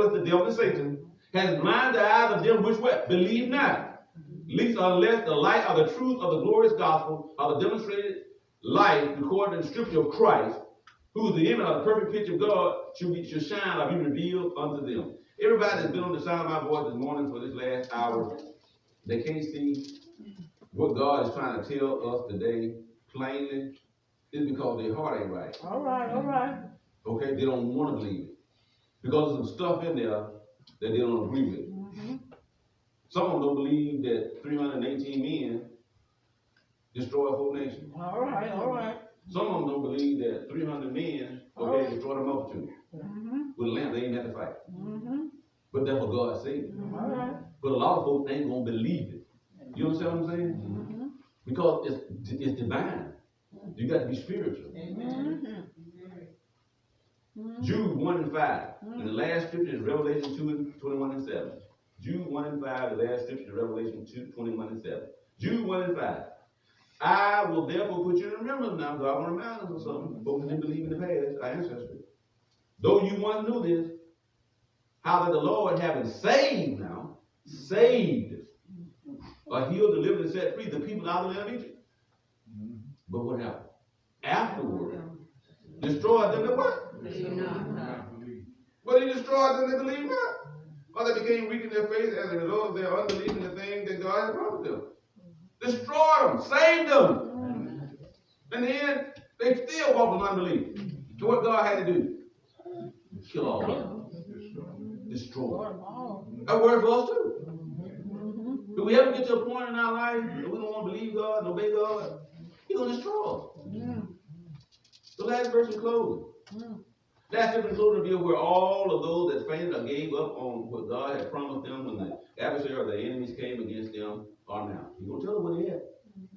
is the devil and Satan, has blinded the eyes of them which what? Believe not. Least unless the light of the truth of the glorious gospel of the demonstrated life recorded in the scripture of Christ, who is the image of the perfect picture of God, should shine or be revealed unto them. Everybody that's been on the sound of my voice this morning for this last hour, they can't see what God is trying to tell us today plainly. It's because their heart ain't right. All right, all right. Okay, they don't want to believe it. Because there's some stuff in there that they don't agree with. Mm-hmm. Some of them don't believe that 318 men destroyed a whole nation. All right, all right. Some of them don't believe that 300 men destroyed a multitude. Mm-hmm. With a lamb, they ain't have to fight. Mm-hmm. But that's what God said. All right. But a lot of folks ain't going to believe it. You understand what I'm saying? Mm-hmm. Because it's divine. You got to be spiritual. Mm-hmm. Jude 1 and 5. And the last scripture is Revelation 2 and 21 and 7. Jude 1 and 5, the last scripture is Revelation 2, 21 and 7. Jude 1 and 5. I will therefore put you in remembrance now, God will remind us of something. Folks didn't believe in the past, our ancestors. Though you once knew this, how that the Lord, having saved, or healed, delivered, and set free the people out of the land of Egypt. But what happened? Afterward, destroyed them that what? But he destroyed them that believe not. Or they became weak in their faith as a result of their unbelief in the thing that God had promised them. Destroyed them, saved them. And then they still walk in unbelief. So what God had to do? Kill all of them. Destroy. That word for us too. Do we ever get to a point in our life that we don't want to believe God and obey God? He's going to destroy us. The last verse in closing. Last verse in closing reveal where all of those that fainted or gave up on what God had promised them when the adversary or the enemies came against them are now. He's going to tell them where they're at.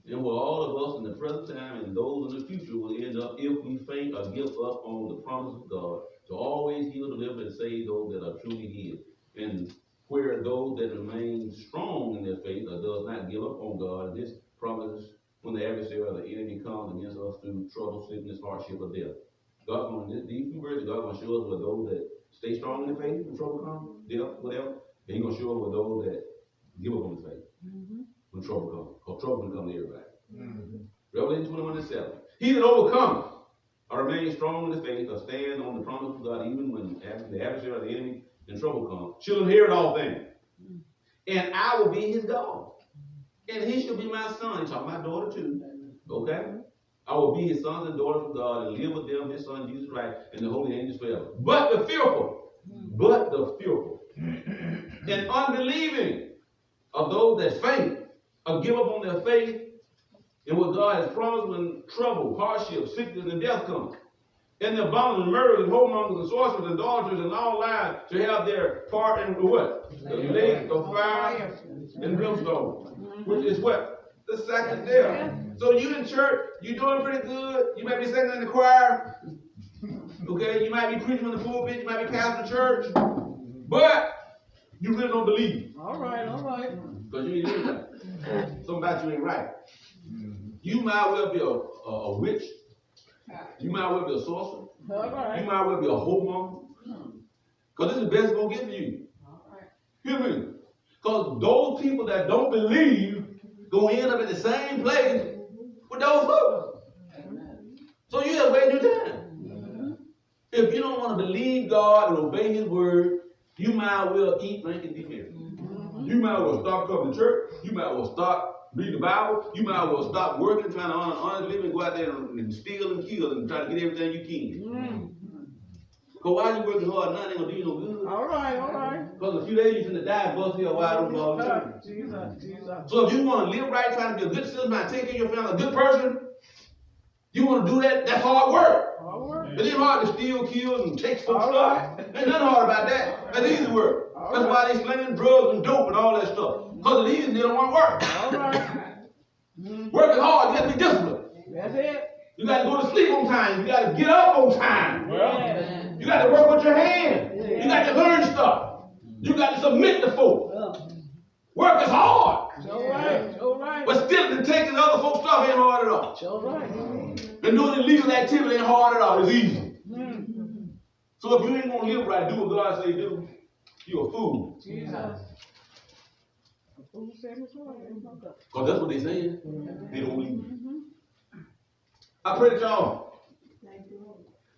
And where all of us in the present time and those in the future will end up if we faint or give up on the promise of God to always heal, deliver, and save those that are truly healed. And where those that remain strong in their faith or does not give up on God and His promises when the adversary or the enemy comes against us through trouble, sickness, hardship, or death. God going these few verses, God going to show us where those that stay strong in their faith when trouble comes, death, whatever, and He's going to show us where those that give up on the faith when trouble comes. Because trouble can come to everybody. Revelation 21 and 7. He that overcomes or remains strong in the faith or stands on the promise of God even when the adversary or the enemy and trouble comes, shall inherit all things. And I will be his God. And he shall be my son. He's talking about daughter too. Okay? I will be his sons and daughters of God and live with them, his son Jesus Christ, and the holy angels forever. But the fearful, and unbelieving of those that faint or give up on their faith in what God has promised when trouble, hardship, sickness, and death come. And the abominable and murderers and whoremongers and sorcerers and idolaters and all lies to have their part in what? The lake of fire and brimstone, which is what? The second death. So you in church, you're doing pretty good. You might be singing in the choir. Okay, you might be preaching in the pulpit. You might be pastoring church. But you really don't believe. All right, all right. Because you ain't doing that. Something about you ain't right. You might well be a witch. You might well be a sorcerer. All right. You might well be a whoremonger. Because this is the best it's going to get for you. All right. Hear me? Because those people that don't believe going to end up in the same place with those folks. So you have wasted your time. If you don't want to believe God and obey His word, you might well eat, drink, and be merry. You might well stop coming to church. You might well stop reading the Bible. You might well stop working, trying to honest living, go out there and steal and kill and try to get everything you can. Because while you working hard, nothing ain't going to do you no good. All right, all right. Because a few days you're going to die and bust here wide open all the time. Jesus. So if you want to live right, trying to be a good citizen, trying to take care of your family, a good person, you want to do that, that's hard work. Hard work. It ain't hard to steal, kill, and take some stuff. Ain't nothing hard about that. That's easy work. That's why they slinging drugs and dope and all that stuff. Because it's easy, they don't want to work. All right. Working hard, you got to be disciplined. That's it. You got to go to sleep on time. You got to get up on time. Yeah. You got to work with your hands. You got to learn stuff. You got to submit to folks. Work is hard. All right. All right. But still, taking other folks' stuff ain't hard at all. All right. And doing illegal activity ain't hard at all. It's easy. So if you ain't going to live right, do what God say do. You're a fool. Jesus. A fool said his word. Because that's what they saying. They don't believe. I pray that y'all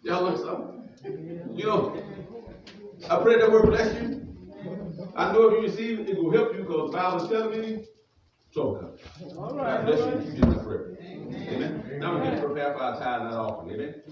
learn something. You know, I pray that word bless you. I know if you receive it, it will help you because the Bible is telling me trouble comes. All right. God bless you. You get my prayer. Amen. Now we're going to prepare for our tithe and our offering. Amen.